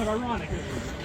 of ironic, isn't it?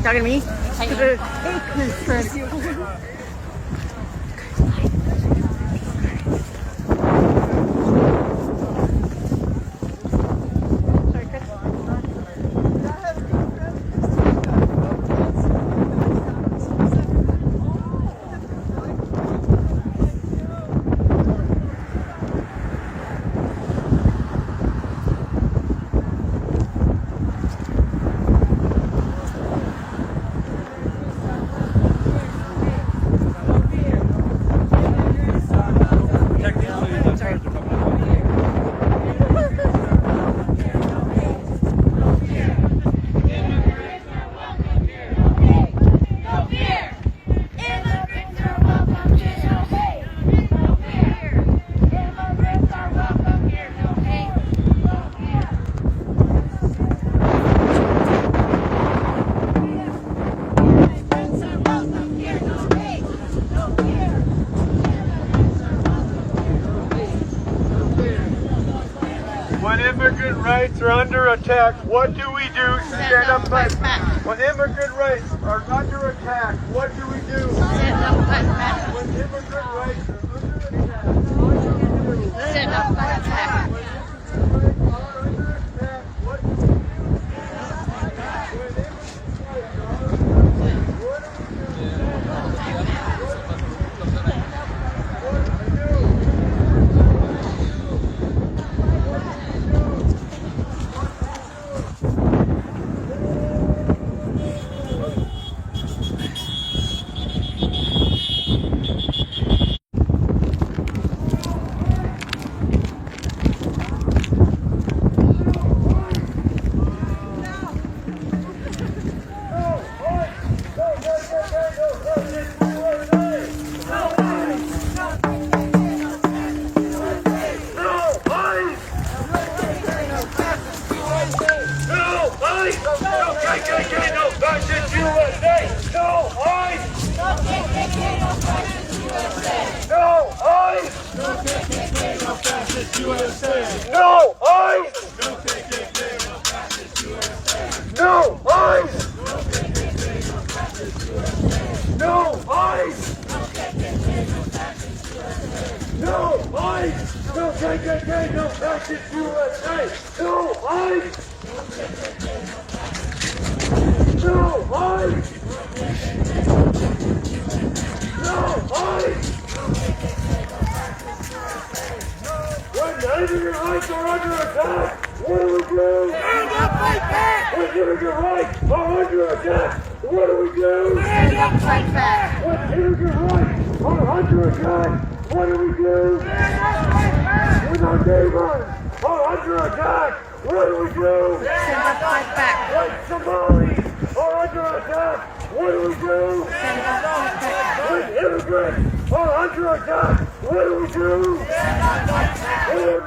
Talking to me? When immigrant rights are under attack, what do we do? Stand up, fight back. When immigrant rights are under attack, what do we do? Stand up, fight back. When immigrant rights are under attack, what do we do? Stand up, fight back.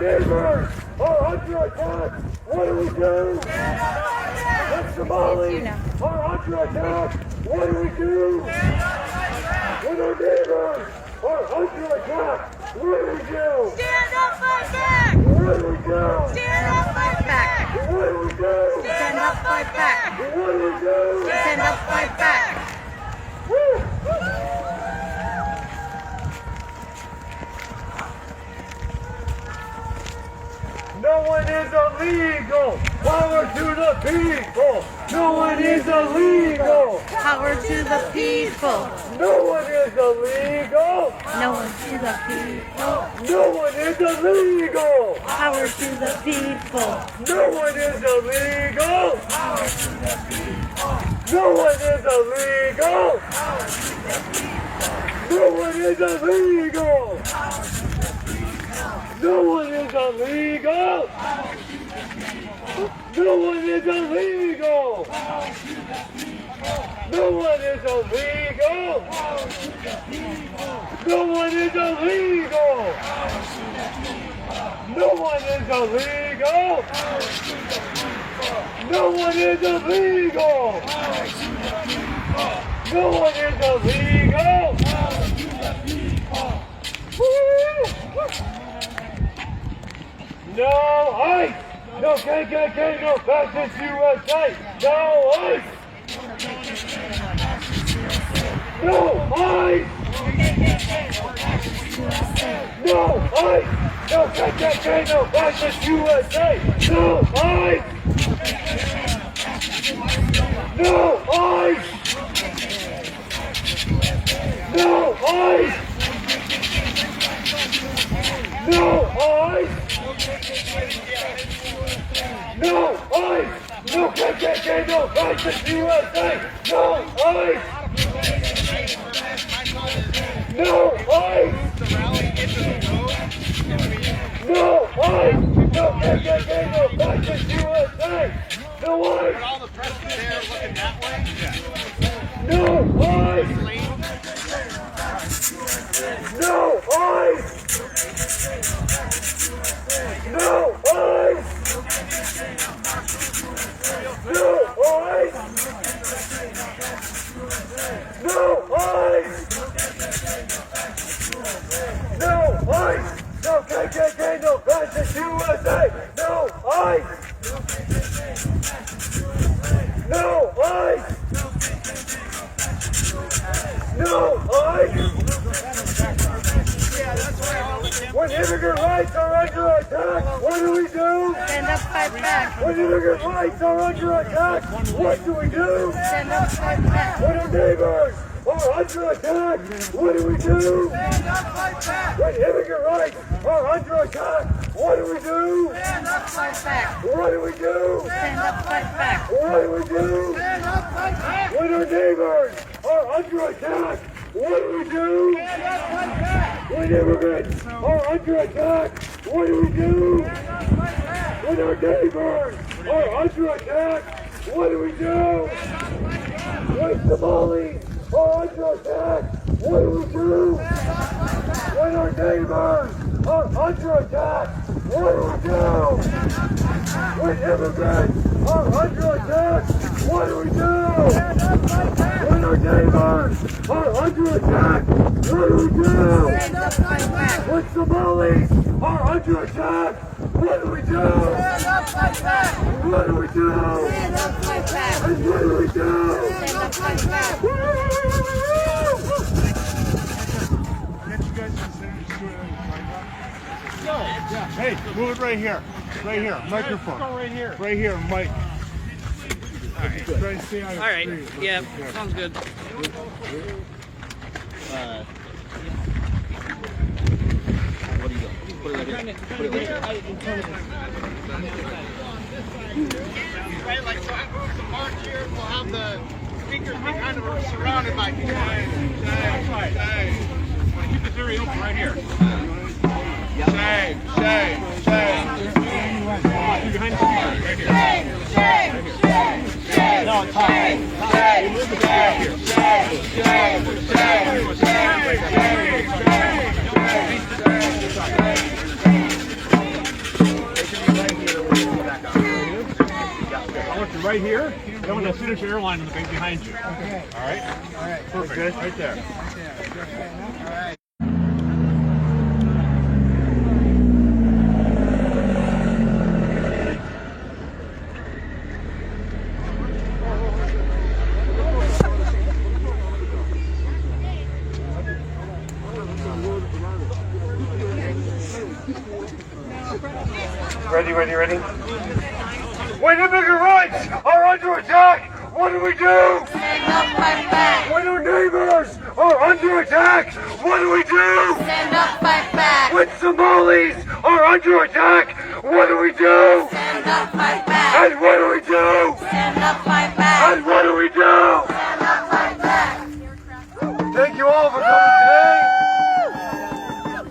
Neighbors are under attack. What do we do? When Somalis are under attack, what do we do? When our neighbors are under attack, what do we do? Stand up, fight back! What do we do? Stand up, fight back! What do we do? Stand up, fight back! What do we do? Stand up, fight back! Woo! No one is illegal. Power to the people. No one is illegal. Power to the people! No one is illegal. No one to the people! No one is illegal. Power to the people! No one is illegal. No one is illegal. No one is illegal. No one is illegal. No one is illegal. No one is illegal. No one is illegal. No one is illegal. No one is illegal. No one is illegal. No ICE! No KKK, no fascist USA! No ICE! No ICE! No ICE! No KKK, no fascist USA! No ICE! No ICE! No ICE! No ICE! No ICE! No KKK, no fascist USA! No ICE! No ICE! No ICE! No KKK, no fascist USA! No ICE! All the press is there looking that way. No ICE! No ICE! No ICE! No ICE! No ICE! No ICE! No KKK, no fascist USA! No ICE! No ICE! No ICE! When immigrant rights are under attack, what do we do? Stand up, fight back! When immigrant rights are under attack, what do we do? Stand up, fight back! When our neighbors are under attack, what do we do? Stand up, fight back! When immigrant rights are under attack, what do we do? Stand up, fight back! What do we do? Stand up, fight back! What do we do? Stand up, fight back! When our neighbors are under attack, what do we do? Stand up, fight back! When immigrants are under attack, what do we do? When our neighbors are under attack, what do we do? When Somalis are under attack, what do we do? When our neighbors are under attack, what do we do? When immigrants are under attack, what do we do? When our neighbors are under attack, what do we do? Stand up, fight back! When Somalis are under attack, what do we do? Stand up, fight back! What do we do? Stand up, fight back! And what do we do? Stand up, fight back! Hey, move it right here. Right here, microphone. Go right here. Right here, mic. Try to stay on All right. the screen. Yeah, sounds good. What do you got? Put it right here. Put it right here. Right, like so I move the mark here, we'll have the speakers be kind of surrounded by people. Keep the theory open right here. Shame. Behind the speakers, right here. No, it's high. Move the I want you right here, and I want to finish airline in the bank behind you. Okay. All right? All right. Perfect. Good. Right there. All right. Ready? When the bigger rights are under attack, what do we do? Stand up, fight back. When our neighbors are under attack, what do we do? Stand up, fight back. When Somalis are under attack, what do we do? Stand up, fight back. And what do we do? Stand up, fight back. And what do we do? Stand up, fight back. Thank you all for coming today.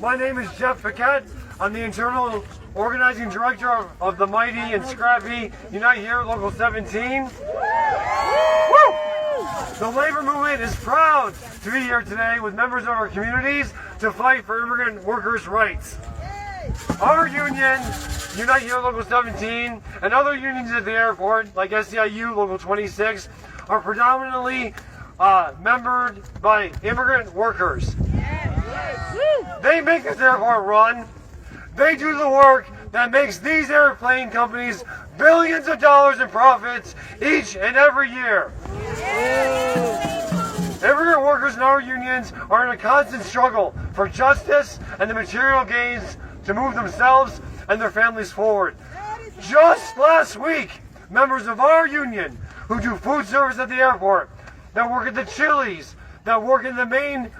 My name is Jeff Paquette. I'm the internal organizing director of the mighty and scrappy Unite Here Local 17. Woo! The labor movement is proud to be here today with members of our communities to fight for immigrant workers' rights. Our union, Unite Here Local 17, and other unions at the airport, like CIO Local 26, are predominantly membered by immigrant workers. They make this airport run. They do the work that makes these airplane companies billions of dollars in profits each and every year. Immigrant workers in our unions are in a constant struggle for justice and the material gains to move themselves and their families forward. Just last week, members of our union who do food service at the airport, that work at the Chili's, that work in the main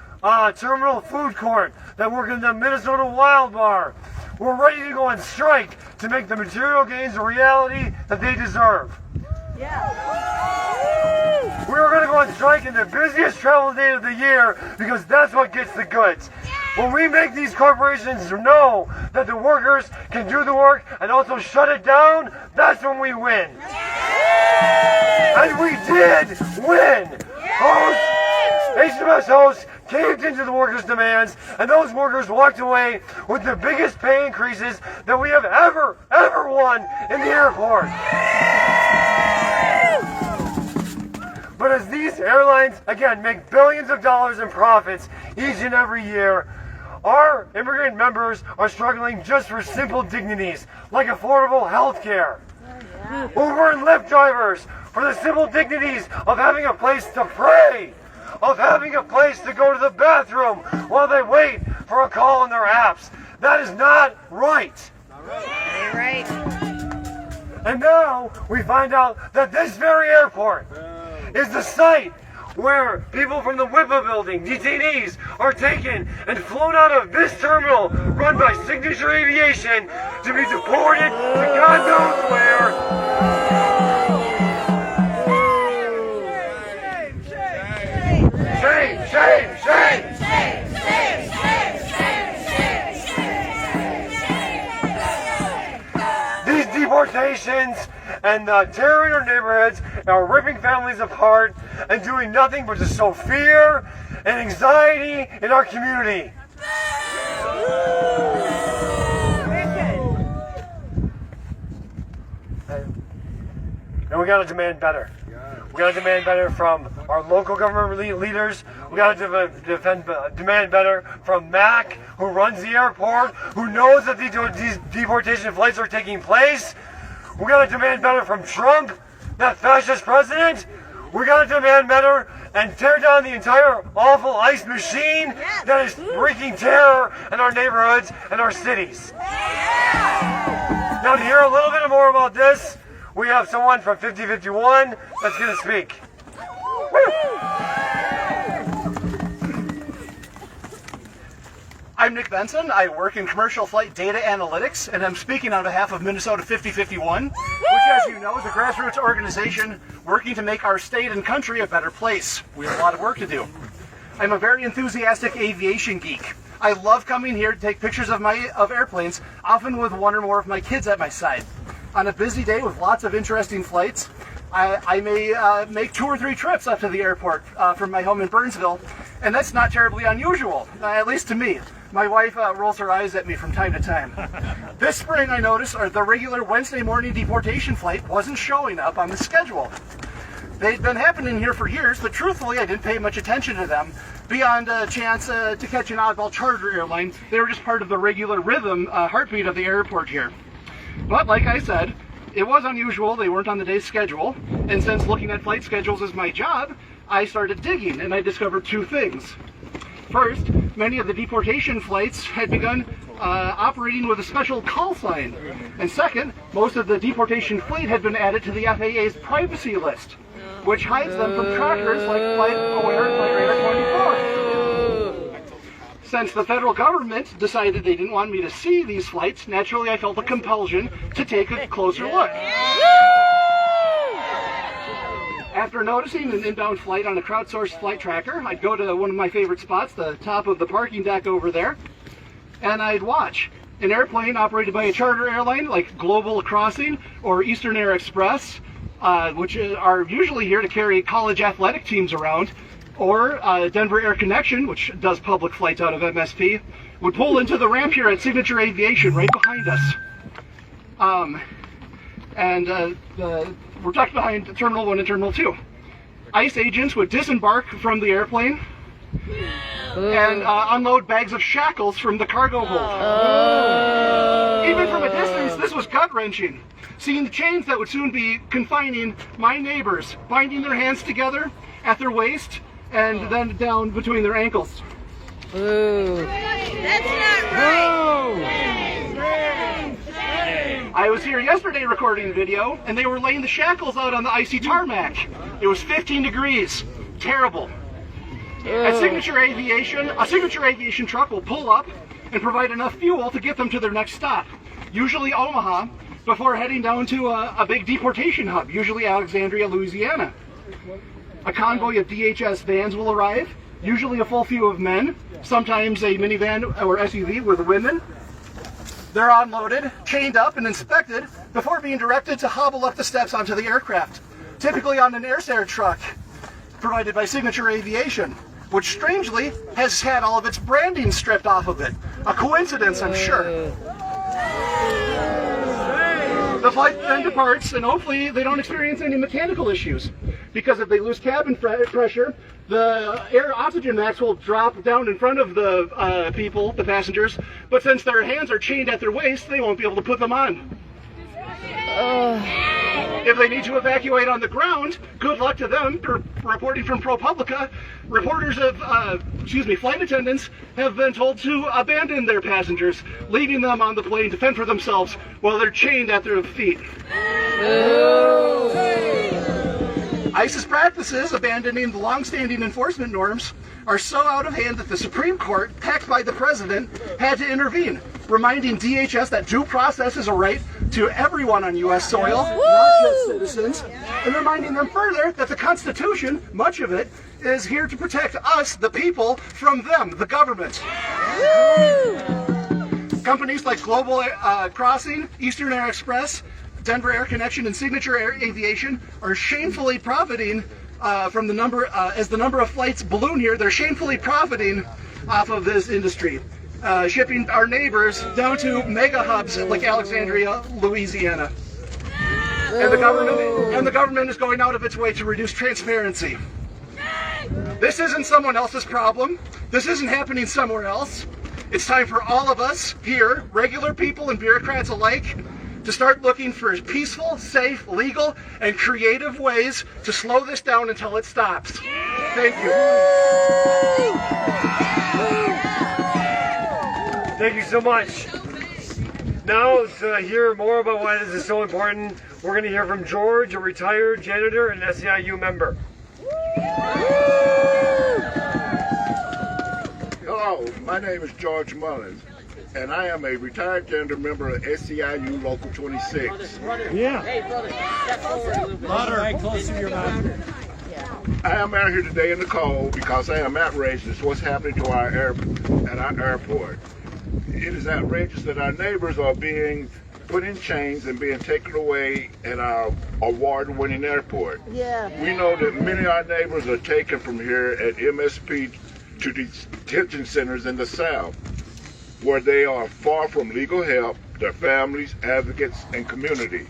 terminal food court, that work in the Minnesota Wild Bar, we're ready to go on strike to make the material gains a reality that they deserve. We are going to go on strike in the busiest travel day of the year because that's what gets the goods. When we make these corporations know that the workers can do the work and also shut it down, that's when we win. And we did win. HMS hosts caved into the workers' demands, and those workers walked away with the biggest pay increases that we have ever won in the airport. But as these airlines, again, make billions of dollars in profits each and every year, our immigrant members are struggling just for simple dignities, like affordable health care. Uber and Lyft drivers for the simple dignities of having a place to pray, of having a place to go to the bathroom while they wait for a call on their apps. That is not right. Right. And now we find out that this very airport is the site where people from the WIPA building, detainees, are taken and flown out of this terminal run by Signature Aviation to be deported to God knows where. Shame, shame, shame! These deportations and terror in our neighborhoods are ripping families apart and doing nothing but to sow fear and anxiety in our community. And we gotta demand better. We gotta demand better from our local government leaders. We gotta demand better from MAC, who runs the airport, who knows that these deportation flights are taking place. We gotta demand better from Trump, that fascist president. We gotta demand better and tear down the entire awful ICE machine that is wreaking terror in our neighborhoods and our cities. Now, to hear a little bit more about this, we have someone from 5051 that's going to speak. I'm Nick Benson. I work in commercial flight data analytics, and I'm speaking on behalf of Minnesota 5051, which, as you know, is a grassroots organization working to make our state and country a better place. We have a lot of work to do. I'm a very enthusiastic aviation geek. I love coming here to take pictures of airplanes, often with one or more of my kids at my side. On a busy day with lots of interesting flights, I may make 2 or 3 trips up to the airport from my home in Burnsville, and that's not terribly unusual, at least to me. My wife rolls her eyes at me from time to time. This spring, I noticed the regular Wednesday morning deportation flight wasn't showing up on the schedule. They'd been happening here for years, but truthfully, I didn't pay much attention to them beyond a chance to catch an oddball charter airline. They were just part of the regular rhythm, heartbeat of the airport here. But like I said, it was unusual. They weren't on the day's schedule. And since looking at flight schedules is my job, I started digging and I discovered two things. First, many of the deportation flights had begun operating with a special call sign. And second, most of the deportation fleet had been added to the FAA's privacy list, which hides them from trackers like FlightAware and FlightRadar 24. Since the federal government decided they didn't want me to see these flights, naturally I felt a compulsion to take a closer look. After noticing an inbound flight on a crowdsourced flight tracker, I'd go to one of my favorite spots, the top of the parking deck over there, and I'd watch. An airplane operated by a charter airline like Global Crossing or Eastern Air Express, which are usually here to carry college athletic teams around, or Denver Air Connection, which does public flights out of MSP, would pull into the ramp here at Signature Aviation right behind us. We're tucked behind Terminal 1 and Terminal 2. ICE agents would disembark from the airplane and unload bags of shackles from the cargo hold. Even from a distance, this was gut-wrenching. Seeing the chains that would soon be confining my neighbors, binding their hands together at their waist and then down between their ankles. That's not right. I was here yesterday recording a video, and they were laying the shackles out on the icy tarmac. It was 15 degrees. Terrible. At Signature Aviation, a Signature Aviation truck will pull up and provide enough fuel to get them to their next stop, usually Omaha, before heading down to a big deportation hub, usually Alexandria, Louisiana. A convoy of DHS vans will arrive, usually a full few of men, sometimes a minivan or SUV with women. They're unloaded, chained up, and inspected before being directed to hobble up the steps onto the aircraft, typically on an air truck provided by Signature Aviation, which strangely has had all of its branding stripped off of it. A coincidence, I'm sure. The flight then departs, and hopefully they don't experience any mechanical issues, because if they lose cabin pressure, the air oxygen max will drop down in front of the people, the passengers, but since their hands are chained at their waist, they won't be able to put them on. If they need to evacuate on the ground, good luck to them. Reporting from ProPublica, reporters of, flight attendants have been told to abandon their passengers, leaving them on the plane to fend for themselves while they're chained at their feet. ICE's practices, abandoning the long-standing enforcement norms, are so out of hand that the Supreme Court, packed by the President, had to intervene, reminding DHS that due process is a right to everyone on U.S. soil, not just citizens, and reminding them further that the Constitution, much of it, is here to protect us, the people, from them, the government. Companies like Global Crossing, Eastern Air Express, Denver Air Connection, and Signature Air Aviation are shamefully profiting from the number, as the number of flights balloon here, they're shamefully profiting off of this industry, shipping our neighbors down to mega hubs like Alexandria, Louisiana. And the government is going out of its way to reduce transparency. This isn't someone else's problem. This isn't happening somewhere else. It's time for all of us here, regular people and bureaucrats alike, to start looking for peaceful, safe, legal, and creative ways to slow this down until it stops. Thank you. Thank you so much. Now, to hear more about why this is so important, we're going to hear from George, a retired janitor and SEIU member. Hello, my name is George Mullins, and I am a retired janitor member of SEIU Local 26. Yeah. Hey, brother, step forward a little bit. Right close to your mouth. I am out here today in the cold because I am outraged at what's happening to our airport. It is outrageous that our neighbors are being put in chains and being taken away at our award-winning airport. Yeah. We know that many of our neighbors are taken from here at MSP to detention centers in the South. where they are far from legal help, their families, advocates, and community.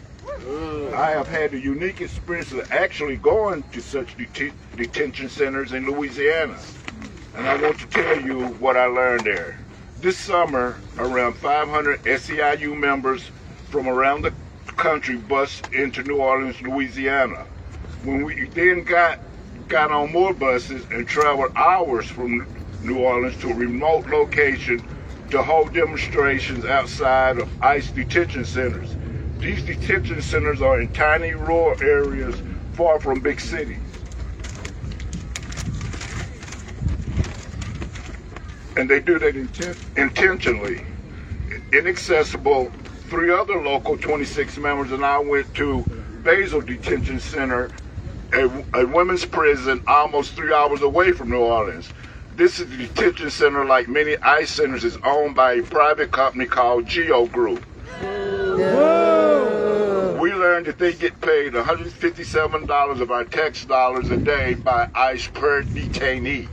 I have had the unique experience of actually going to such detention centers in Louisiana, and I want to tell you what I learned there. This summer, around 500 SEIU members from around the country bused into New Orleans, Louisiana. When we then got on more buses and traveled hours from New Orleans to a remote location to hold demonstrations outside of ICE detention centers. These detention centers are in tiny rural areas far from big cities. And they do that intentionally. Inaccessible. 3 other local 26 members and I went to Basel Detention Center, a women's prison almost 3 hours away from New Orleans. This is a detention center, like many ICE centers, is owned by a private company called CIO Group. We learned that they get paid $157 of our tax dollars a day by ICE per detainee.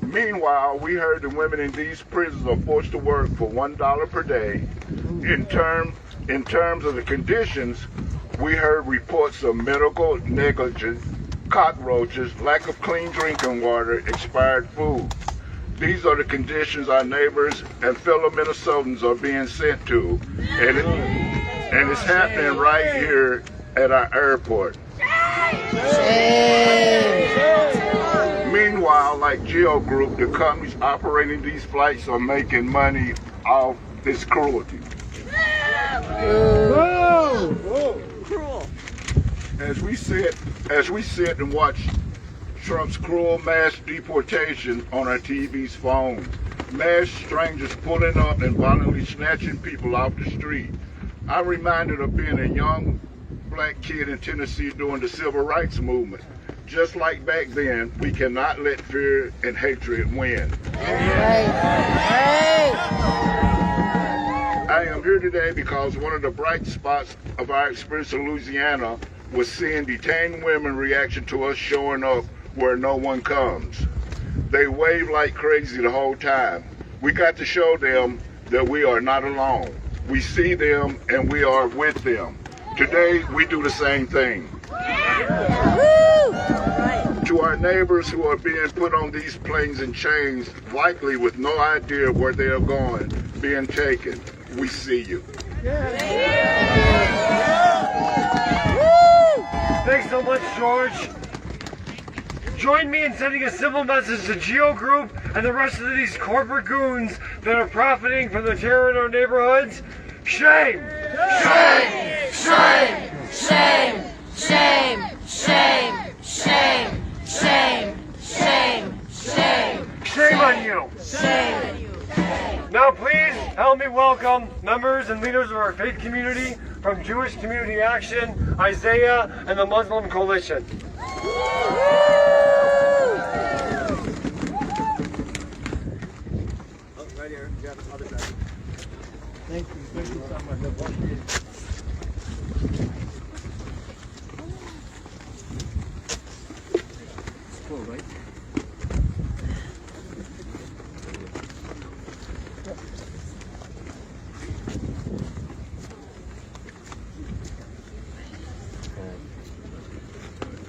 Meanwhile, we heard the women in these prisons are forced to work for $1 per day. In terms of the conditions, we heard reports of medical negligence, cockroaches, lack of clean drinking water, expired food. These are the conditions our neighbors and fellow Minnesotans are being sent to, and it's happening right here at our airport. Meanwhile, like CIO Group, the companies operating these flights are making money off this cruelty. As we sit and watch Trump's cruel mass deportation on our TV's phones, mass strangers pulling up and violently snatching people off the street, I'm reminded of being a young black kid in Tennessee during the Civil Rights Movement. Just like back then, we cannot let fear and hatred win. I am here today because one of the bright spots of our experience in Louisiana was seeing detained women reaction to us showing up where no one comes. They waved like crazy the whole time. We got to show them that we are not alone. We see them and we are with them. Today, we do the same thing. To our neighbors who are being put on these planes and chains, likely with no idea where they are going, being taken, we see you. Thanks so much, George. Join me in sending a simple message to CIO Group and the rest of these corporate goons that are profiting from the terror in our neighborhoods. Shame! Shame! Shame! Shame! Shame! Shame! Shame! Shame! Shame! Shame! Shame on you! Shame! Now please help me welcome members and leaders of our faith community from Jewish Community Action, Isaiah, and the Muslim Coalition. Right here. You got the other side. Thank you. Thank you so much. Cool, right?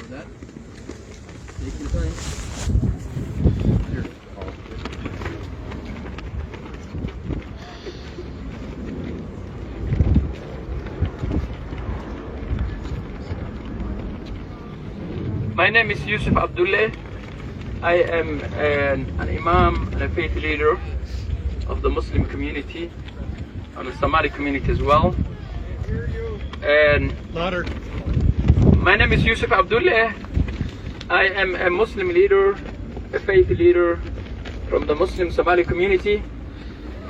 That. Take your time. Here. My name is Yusuf Abdullah. I am an imam and a faith leader of the Muslim community and the Somali community as well. And Louder. my name is Yusuf Abdullah. I am a Muslim leader, a faith leader from the Muslim Somali community.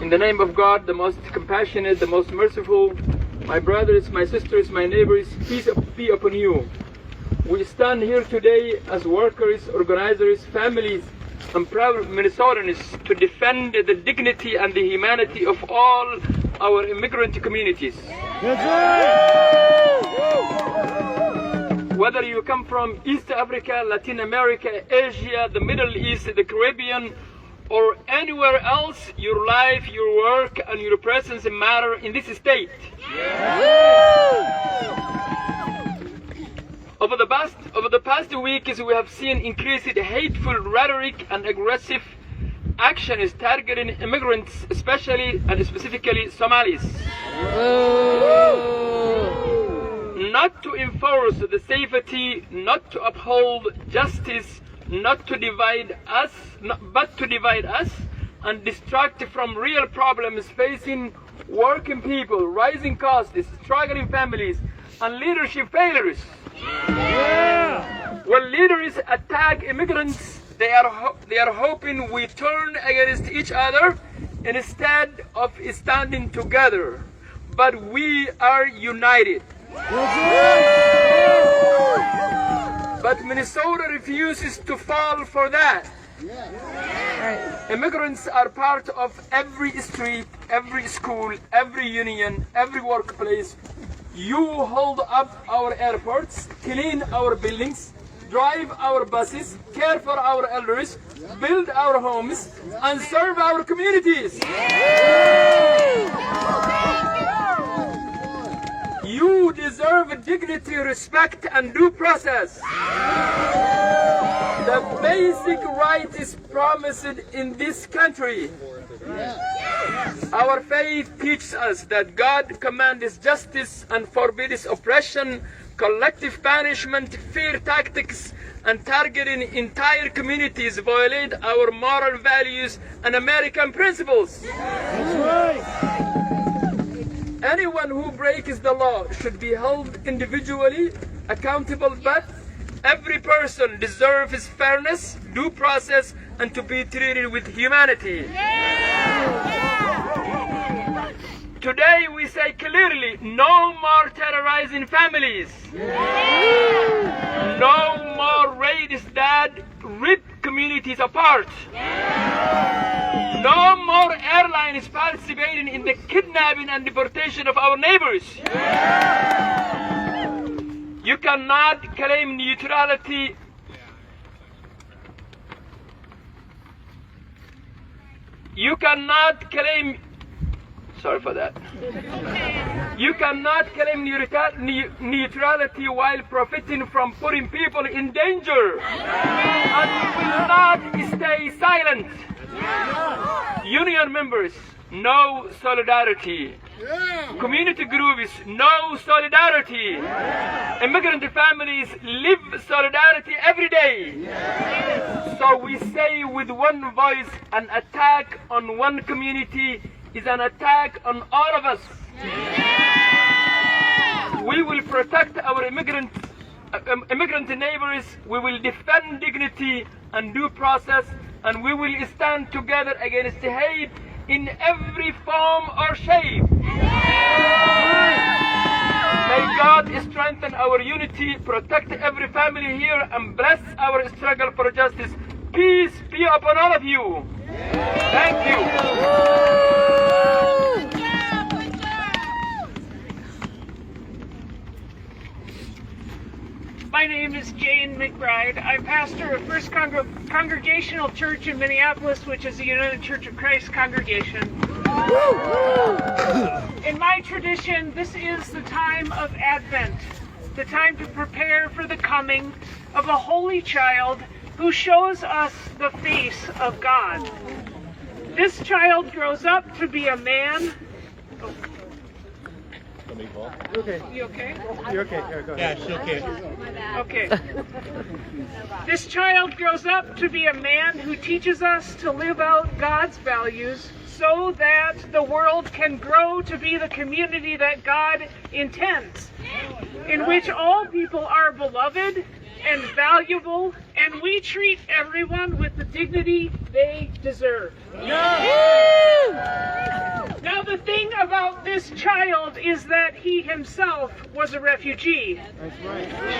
In the name of God, the most compassionate, the most merciful, my brothers, my sisters, my neighbors, peace be upon you. We stand here today as workers, organizers, families, and proud Minnesotans to defend the dignity and the humanity of all our immigrant communities. Whether you come from East Africa, Latin America, Asia, the Middle East, the Caribbean, or anywhere else your life, your work, and your presence matter in this state. Over the past weeks, we have seen increased hateful rhetoric and aggressive actions targeting immigrants, especially and specifically Somalis. Not to enforce the safety, not to uphold justice, not to divide us, but to divide us and distract from real problems facing working people, rising costs, struggling families, and leadership failures. When leaders attack immigrants, they are hoping we turn against each other instead of standing together. But we are united. But Minnesota refuses to fall for that. Immigrants are part of every street, every school, every union, every workplace. You hold up our airports, clean our buildings, drive our buses, care for our elders, build our homes, and serve our communities. You deserve dignity, respect, and due process. The basic right is promised in this country. Our faith teaches us that God commands justice and forbids oppression, collective punishment, fear tactics, and targeting entire communities violate our moral values and American principles. Anyone who breaks the law should be held individually accountable, but every person deserves fairness, due process, and to be treated with humanity. Today we say clearly, no more terrorizing families. No more raids that rip communities apart. No more airlines participating in the kidnapping and deportation of our neighbors. You cannot claim neutrality. You cannot claim neutrality while profiting from putting people in danger. And we will not stay silent. Union members, no solidarity. Community groups, no solidarity. Immigrant families live solidarity every day. So we say with one voice, an attack on one community is an attack on all of us. We will protect our immigrant neighbors. We will defend dignity and due process, and we will stand together against hate in every form or shape. May God strengthen our unity, protect every family here, and bless our struggle for justice. Peace be upon all of you. Thank you. My name is Jane McBride. I pastor a First Congregational Church in Minneapolis, which is the United Church of Christ congregation. In my tradition, this is the time of Advent, the time to prepare for the coming of a holy child who shows us the face of God. This child grows up to be a man. Okay. You okay? You're okay. Here, go ahead. Yeah, she's okay. Okay. This child grows up to be a man who teaches us to live out God's values so that the world can grow to be the community that God intends, in which all people are beloved and valuable, and we treat everyone with the dignity they deserve. Now, the thing about this child is that he himself was a refugee.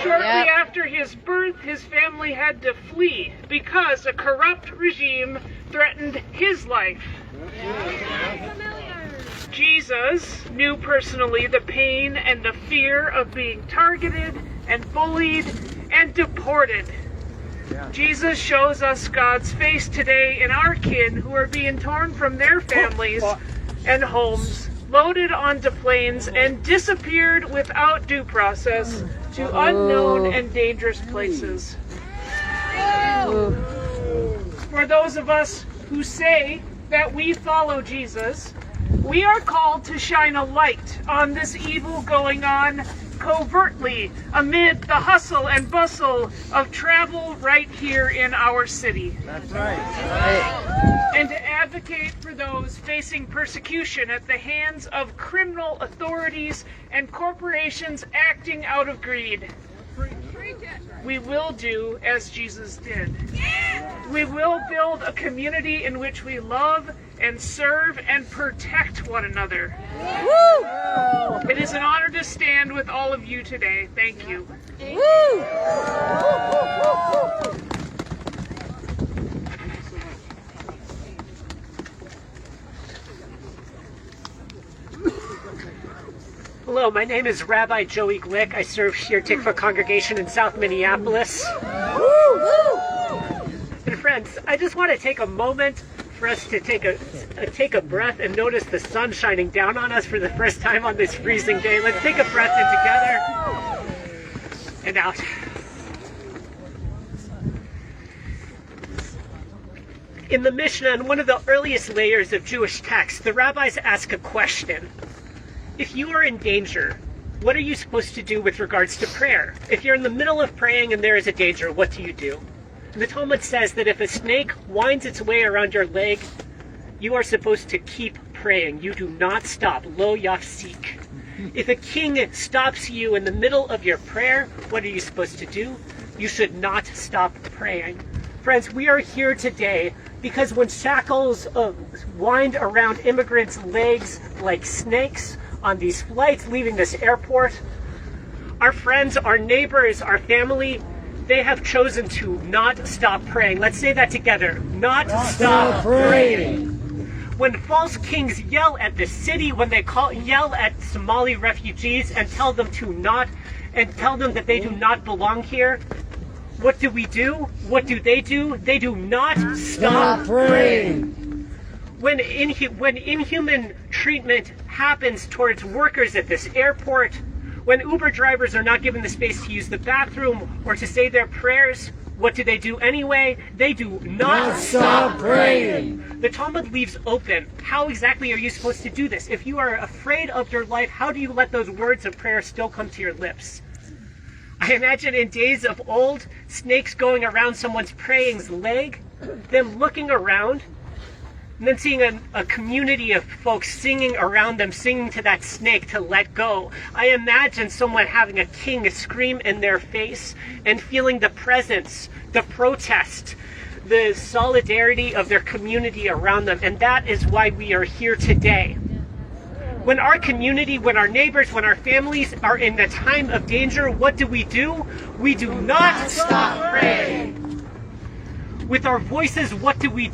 Shortly after his birth, his family had to flee because a corrupt regime threatened his life. Jesus knew personally the pain and the fear of being targeted and bullied and deported. Jesus shows us God's face today in our kin who are being torn from their families and homes, loaded onto planes, and disappeared without due process to unknown and dangerous places. For those of us who say that we follow Jesus, we are called to shine a light on this evil going on covertly amid the hustle and bustle of travel right here in our city. That's right. And to advocate for those facing persecution at the hands of criminal authorities and corporations acting out of greed. We will do as Jesus did. We will build a community in which we love and serve and protect one another. It is an honor to stand with all of you today. Thank you. Hello, my name is Rabbi Joey Glick. I serve Shir Tikva congregation in South Minneapolis. And friends, I just want to take a moment for us to take a breath and notice the sun shining down on us for the first time on this freezing day. Let's take a breath in together and out. In the Mishnah, in one of the earliest layers of Jewish text, the rabbis ask a question. If you are in danger, what are you supposed to do with regards to prayer? If you're in the middle of praying and there is a danger, what do you do? And the Talmud says that if a snake winds its way around your leg, you are supposed to keep praying. You do not stop. Lo yafsik. If a king stops you in the middle of your prayer, what are you supposed to do? You should not stop praying. Friends, we are here today because when shackles wind around immigrants' legs like snakes on these flights leaving this airport, our friends, our neighbors, our family, they have chosen to not stop praying. Let's say that together. Not stop praying. When false kings yell at the city, when they yell at Somali refugees and tell them that they do not belong here, what do we do? What do? They do not stop praying. When inhuman treatment happens towards workers at this airport, when Uber drivers are not given the space to use the bathroom or to say their prayers, what do they do anyway? They do not stop praying. The Talmud leaves open, how exactly are you supposed to do this? If you are afraid of your life, how do you let those words of prayer still come to your lips? I imagine in days of old, snakes going around someone's praying's leg, them looking around, and then seeing a community of folks singing around them, singing to that snake to let go. I imagine someone having a king scream in their face and feeling the presence, the protest, the solidarity of their community around them. And that is why we are here today. When our community, when our neighbors, when our families are in a time of danger, what do? We do not stop praying. With our voices, what do? We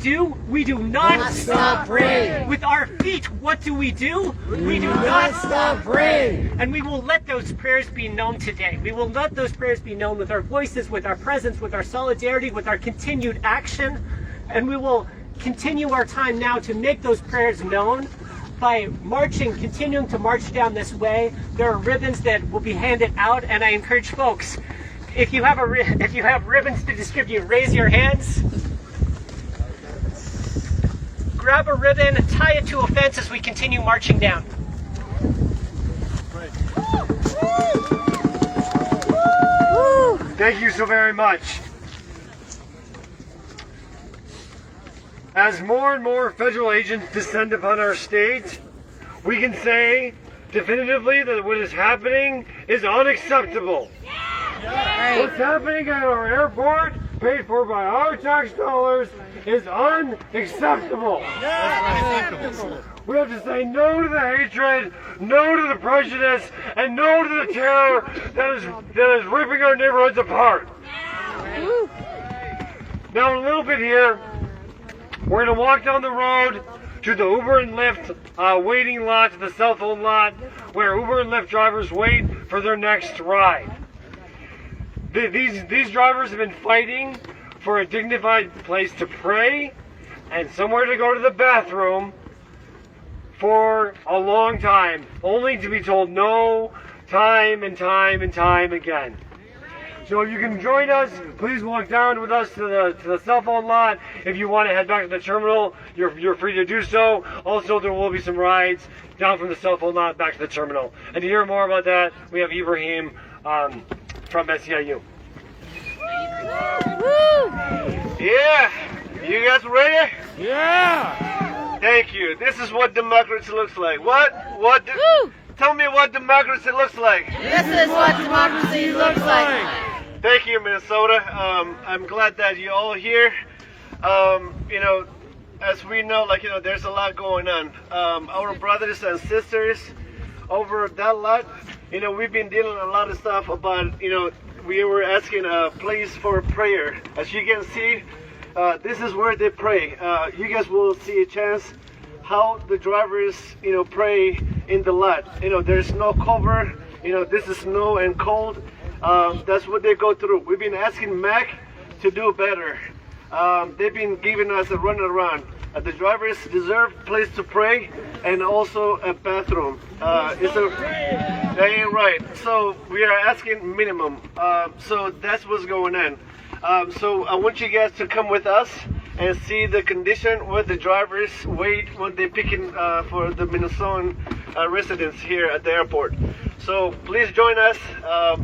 do not stop praying. With our feet, what do? We do not stop praying. And we will let those prayers be known today. We will let those prayers be known with our voices, with our presence, with our solidarity, with our continued action. And we will continue our time now to make those prayers known by continuing to march down this way. There are ribbons that will be handed out, and I encourage folks, if you have ribbons to distribute, raise your hands. Grab a ribbon, tie it to a fence as we continue marching down. Thank you so very much. As more and more federal agents descend upon our state, we can say definitively that what is happening is unacceptable. What's happening at our airport, paid for by our tax dollars, is unacceptable. We have to say no to the hatred, no to the prejudice, and no to the terror that is ripping our neighborhoods apart. Now in a little bit here, we're going to walk down the road to the Uber and Lyft waiting lot, the cell phone lot, where Uber and Lyft drivers wait for their next ride. These drivers have been fighting for a dignified place to pray and somewhere to go to the bathroom for a long time, only to be told no time and time and time again. So if you can join us, please walk down with us to the cell phone lot. If you want to head back to the terminal, you're free to do so. Also, there will be some rides down from the cell phone lot back to the terminal. And to hear more about that, we have Ibrahim from CIO. Yeah, you guys ready? Yeah. Thank you. This is what democracy looks like. Tell me what democracy looks like. This is what democracy looks like. Thank you, Minnesota. I'm glad that you're all here. As we know, there's a lot going on. Our brothers and sisters over that lot, we've been dealing a lot of stuff about, we were asking a place for prayer. As you can see, this is where they pray. You guys will see a chance how the drivers, pray in the lot. There's no cover. This is snow and cold. That's what they go through. We've been asking Mac to do better. They've been giving us a run around. The drivers deserve a place to pray and also a bathroom. That ain't right. So we are asking minimum. So that's what's going on. So I want you guys to come with us and see the condition where the drivers wait when they're picking for the Minnesotan residents here at the airport. So please join us.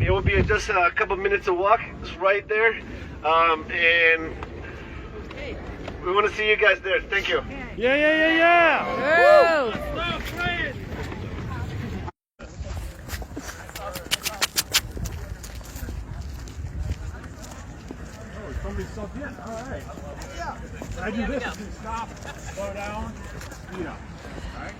It will be just a couple minutes of walk. It's right there. And we want to see you guys there. Thank you. Yeah. Somebody subbed in. All right. Yeah. I do this. Stop. Slow down. Speed up. All right.